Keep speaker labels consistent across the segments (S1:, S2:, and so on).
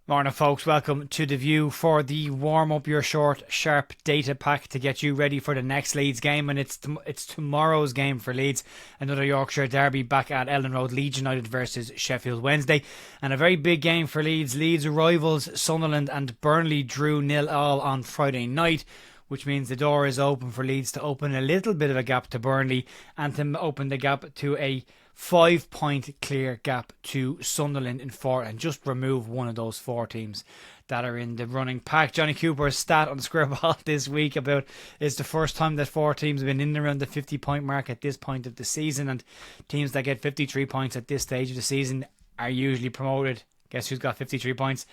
S1: Morning folks, welcome to The View for the warm up your short sharp data pack to get you ready for the next Leeds game, and it's tomorrow's game for Leeds, another Yorkshire derby back at Ellen Road. Leeds United versus Sheffield Wednesday, and a very big game for Leeds. Leeds rivals Sunderland and Burnley drew 0-0 on Friday night, which means the door is open for Leeds to open a little bit of a gap to Burnley and to open the gap to a 5-point clear gap to Sunderland in fourth, and just remove one of those four teams that are in the running pack. Johnny Cooper's stat on the square ball this week about it's the first time that four teams have been in around the 50-point mark at this point of the season, and teams that get 53 points at this stage of the season are usually promoted. Guess who's got 53 points?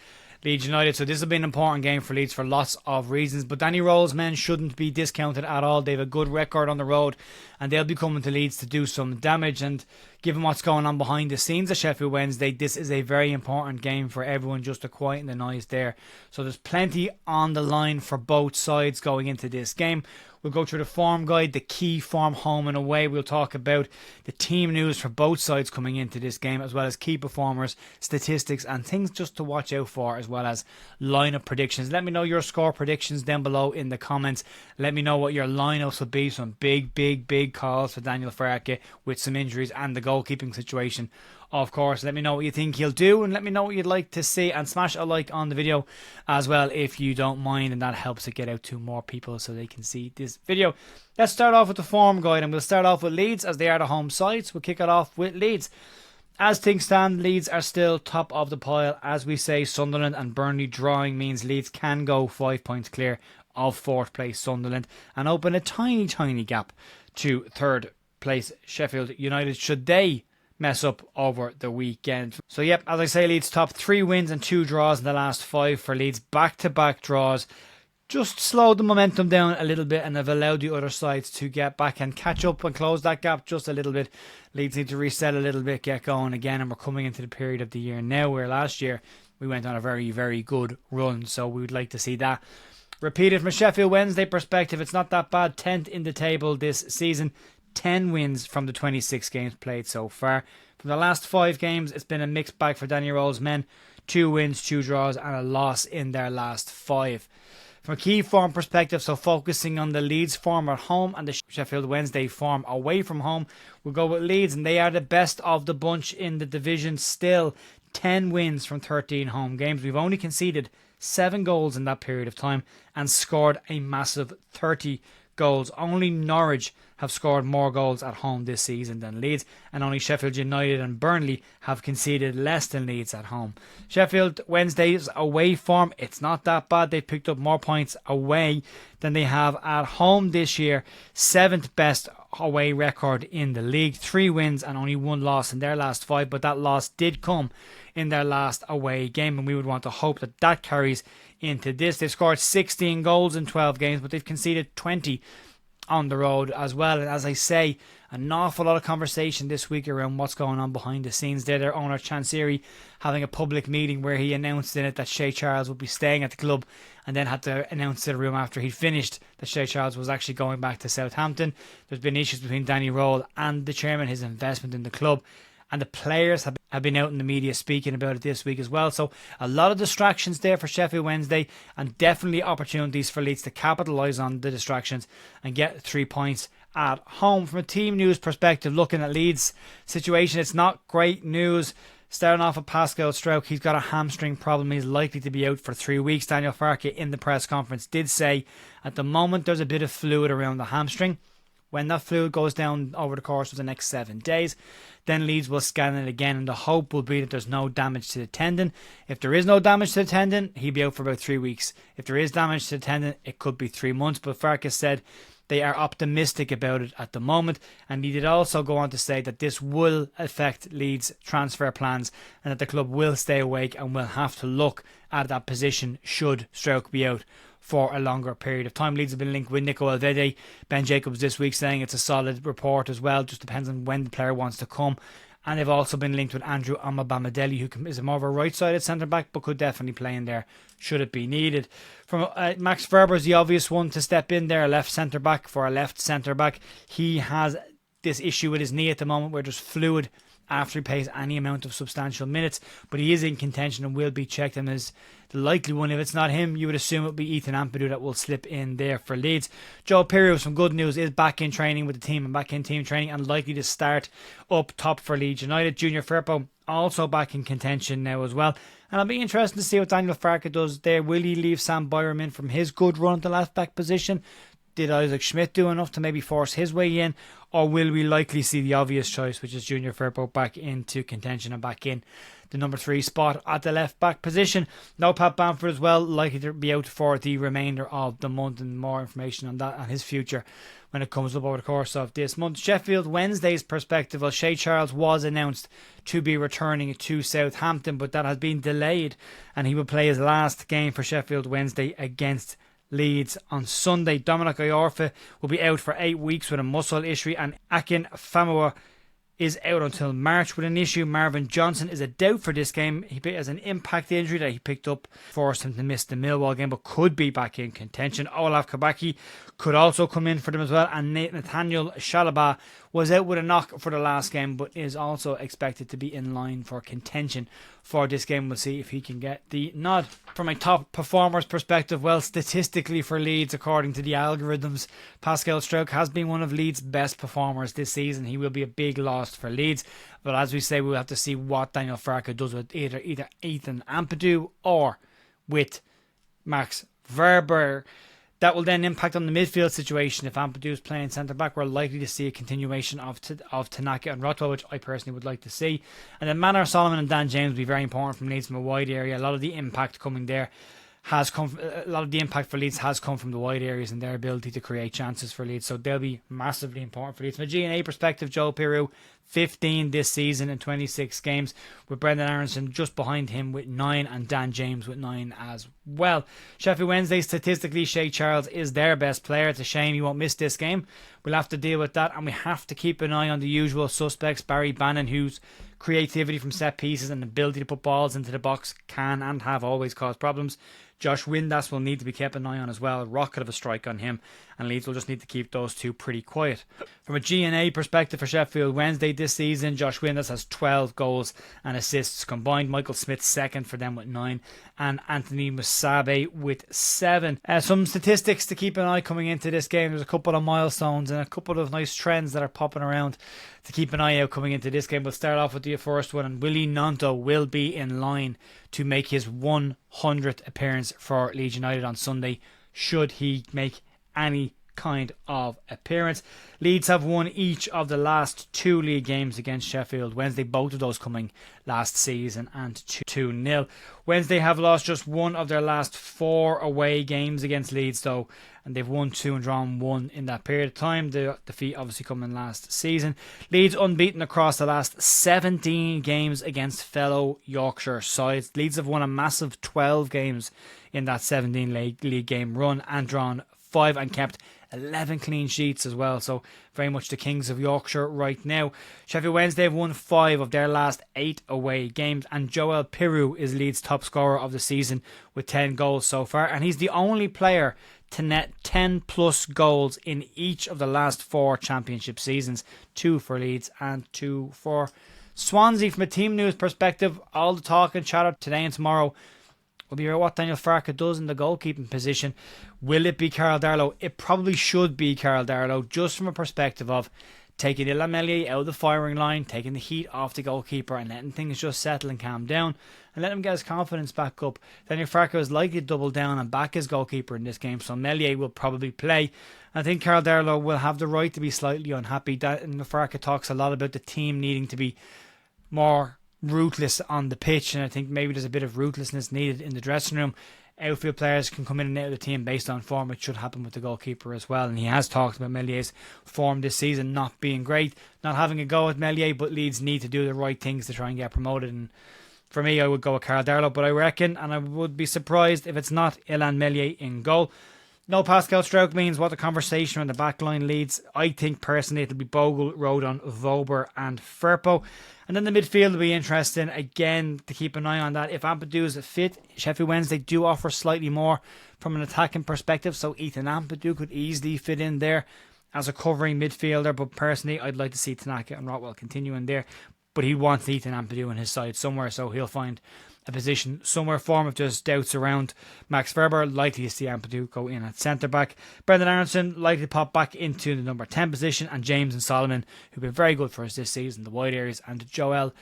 S1: Leeds United. So this will be an important game for Leeds for lots of reasons. But Danny Roll's men shouldn't be discounted at all. They have a good record on the road, and they'll be coming to Leeds to do some damage. And given what's going on behind the scenes at Sheffield Wednesday, this is a very important game for everyone, just to quieten the noise there. So there's plenty on the line for both sides going into this game. We'll go through the form guide, the key form home and away. We'll talk about the team news for both sides coming into this game, as well as key performers, statistics, and things just to watch out for, as well as lineup predictions. Let me know your score predictions down below in the comments. Let me know what your lineups will be. Some big calls for Daniel Farke with some injuries and the goalkeeping situation. Of course, let me know what you think he'll do, and let me know what you'd like to see, and smash a like on the video as well if you don't mind, and that helps it get out to more people so they can see this video. Let's start off with the form guide, and we'll start off with Leeds, as they are the home sides. We'll kick it off with Leeds. As things stand, Leeds are still top of the pile. As we say, Sunderland and Burnley drawing means Leeds can go 5 points clear of fourth place Sunderland and open a tiny gap to third place Sheffield United, should they mess up over the weekend. So yep, as I say, Leeds top 3 wins and 2 draws in the last 5 for Leeds. Back-to-back draws just slowed the momentum down a little bit and have allowed the other sides to get back and catch up and close that gap just a little bit. Leeds need to reset a little bit, get going again, and we're coming into the period of the year now where last year we went on a very good run, so we would like to see that repeated. From a Sheffield Wednesday perspective, it's not that bad. 10th in the table this season, 10 wins from the 26 games played so far. From the last 5 games, it's been a mixed bag for Danny Roll's men. 2 wins, 2 draws, and a loss in their last 5. From a key form perspective, so focusing on the Leeds form at home and the Sheffield Wednesday form away from home, we'll go with Leeds, and they are the best of the bunch in the division still. 10 wins from 13 home games. We've only conceded 7 goals in that period of time and scored a massive 30 goals. Only Norwich have scored more goals at home this season than Leeds, and only Sheffield United and Burnley have conceded less than Leeds at home. Sheffield Wednesday's away form, it's not that bad. They've picked up more points away than they have at home this year. 7th best away record in the league. 3 wins and only 1 loss in their last 5, but that loss did come in their last away game, and we would want to hope that that carries into this. They've scored 16 goals in 12 games, but they've conceded 20 on the road as well. And as I say, an awful lot of conversation this week around what's going on behind the scenes there. Their owner Chansiri having a public meeting where he announced in it that Shay Charles would be staying at the club, and then had to announce to the room after he'd finished that Shay Charles was actually going back to Southampton. There's been issues between Danny Roll and the chairman, his investment in the club, and the players have been out in the media speaking about it this week as well. So a lot of distractions there for Sheffield Wednesday, and definitely opportunities for Leeds to capitalise on the distractions and get 3 points at home. From a team news perspective, looking at Leeds' situation, it's not great news. Starting off with Pascal Struijk, he's got a hamstring problem. He's likely to be out for 3 weeks. Daniel Farke in the press conference did say at the moment there's a bit of fluid around the hamstring. When that fluid goes down over the course of the next 7 days, then Leeds will scan it again, and the hope will be that there's no damage to the tendon. If there is no damage to the tendon, he'll be out for about 3 weeks. If there is damage to the tendon, it could be 3 months. But Farkas said they are optimistic about it at the moment, and he did also go on to say that this will affect Leeds' transfer plans, and that the club will stay awake and will have to look at that position should Struijk be out for a longer period of time. Leeds have been linked with Nico Elvedi. Ben Jacobs this week saying it's a solid report as well. Just depends on when the player wants to come. And they've also been linked with Andrew Amabamidele, who is more of a right-sided centre-back, but could definitely play in there should it be needed. From Max Verber's the obvious one to step in there, a left centre-back for a left centre-back. He has this issue with his knee at the moment where there's fluid after he plays any amount of substantial minutes, but he is in contention and will be checked, and is the likely one. If it's not him, you would assume it would be Ethan Ampadu that will slip in there for Leeds. Joe Pirou, some good news, is back in training with the team and back in team training and likely to start up top for Leeds United. Junior Firpo also back in contention now as well. And it'll be interesting to see what Daniel Farke does there. Will he leave Sam Byram in from his good run at the left back position? Did Isaac Schmidt do enough to maybe force his way in? Or will we likely see the obvious choice, which is Junior Firpo, back into contention and back in the number 3 spot at the left back position? No Pat Bamford as well, likely to be out for the remainder of the month, and more information on that and his future when it comes up over the course of this month. Sheffield Wednesday's perspective, well, Shea Charles was announced to be returning to Southampton, but that has been delayed, and he will play his last game for Sheffield Wednesday against Leeds on Sunday. Dominic Iorfa will be out for 8 weeks with a muscle issue, and Akin Famoa is out until March with an issue. Marvin Johnson is a doubt for this game. He has an impact injury that he picked up, forced him to miss the Millwall game, but could be back in contention. Olaf Kabaki could also come in for them as well, and Nathaniel Shalaba was out with a knock for the last game, but is also expected to be in line for contention for this game. We'll see if he can get the nod. From a top performers perspective, well, statistically for Leeds, according to the algorithms, Pascal Struijk has been one of Leeds' best performers this season. He will be a big loss for Leeds, but as we say, we'll have to see what Daniel Farke does with either Ethan Ampadu or with Max Verber. That will then impact on the midfield situation. If Ampadu is playing centre-back, we're likely to see a continuation of Tanaka and Rothwell, which I personally would like to see. And then Manor Solomon and Dan James will be very important from Leeds from a wide area. A lot of the impact coming there a lot of the impact for Leeds has come from the wide areas and their ability to create chances for Leeds. So they'll be massively important for Leeds. From a G&A perspective, Joe Pirou, 15 this season in 26 games, with Brendan Aronson just behind him with 9 and Dan James with 9 as well. Sheffield Wednesday, statistically, Shea Charles is their best player. It's a shame he won't miss this game. We'll have to deal with that, and we have to keep an eye on the usual suspects. Barry Bannon, whose creativity from set pieces and ability to put balls into the box can and have always caused problems. Josh Windass will need to be kept an eye on as well. Rocket of a strike on him, and Leeds will just need to keep those two pretty quiet. From a G&A perspective for Sheffield Wednesday this season, Josh Windass has 12 goals and assists combined. Michael Smith second for them with 9, and Anthony Musabe with 7. Some statistics to keep an eye coming into this game. There's a couple of milestones and a couple of nice trends that are popping around to keep an eye out coming into this game. We'll start off with the first one, and Willie Gnonto will be in line to make his 100th appearance for Leeds United on Sunday, should he make any kind of appearance. Leeds have won each of the last 2 league games against Sheffield Wednesday, both of those coming last season, and 2-0. Wednesday have lost just 1 of their last 4 away games against Leeds though, and they've won 2 and drawn 1 in that period of time. The defeat obviously coming last season. Leeds unbeaten across the last 17 games against fellow Yorkshire sides. Leeds have won a massive 12 games in that 17 league game run and drawn 5 and kept 11 clean sheets as well. So very much the Kings of Yorkshire right now. Sheffield Wednesday have won 5 of their last 8 away games, and Joel Pirou is Leeds' top scorer of the season with 10 goals so far, and he's the only player to net 10 plus goals in each of the last 4 championship seasons. 2 for Leeds and 2 for Swansea. From a team news perspective, all the talk and chatter today and tomorrow will be about what Daniel Farke does in the goalkeeping position. Will it be Carl Darlow? It probably should be Carl Darlow, just from a perspective of taking Ilan Meslier out of the firing line, taking the heat off the goalkeeper and letting things just settle and calm down and let him get his confidence back up. Daniel Farke is likely to double down and back his goalkeeper in this game, so Meslier will probably play. I think Carl Darlow will have the right to be slightly unhappy. Daniel Farke talks a lot about the team needing to be more ruthless on the pitch, and I think maybe there's a bit of ruthlessness needed in the dressing room. Outfield players can come in and out of the team based on form, which should happen with the goalkeeper as well. And he has talked about Mellier's form this season not being great, not having a go at Meslier, but Leeds need to do the right things to try and get promoted. And for me, I would go with Carl Darlow, but I reckon, and I would be surprised if it's not Ilan Meslier in goal. No Pascal Struijk means what the conversation on the back line leads. I think personally it'll be Bogle, Rodon, Vober and Firpo. And then the midfield will be interesting again to keep an eye on that. If Ampadu is fit, Sheffield Wednesday do offer slightly more from an attacking perspective, so Ethan Ampadu could easily fit in there as a covering midfielder, but personally I'd like to see Tanaka and Rotwell continuing there. but he wants Ethan Ampadu on his side somewhere, so he'll find a position somewhere. Form of just doubts around Max Verber, likely to see Ampadu go in at centre back. Brendan Aronson likely to pop back into the number 10 position, and James and Solomon, who've been very good for us this season, the wide areas, and Joel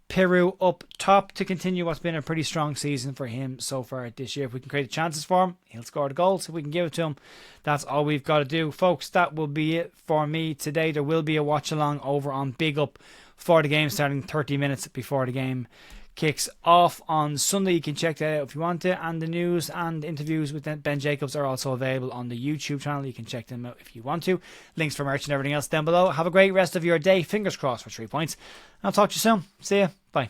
S1: Peru up top to continue what's been a pretty strong season for him so far this year. If we can create the chances for him, he'll score the goals. If we can give it to him, that's all we've got to do. Folks, that will be it for me today. There will be a watch along over on Big Up for the game, starting 30 minutes before the game kicks off on Sunday. You can check that out if you want to, and the news and interviews with Ben Jacobs are also available on the YouTube channel. You can check them out if you want to. Links for merch and everything else down below. Have a great rest of your day. Fingers crossed for 3 points. I'll talk to you soon. See ya. Bye.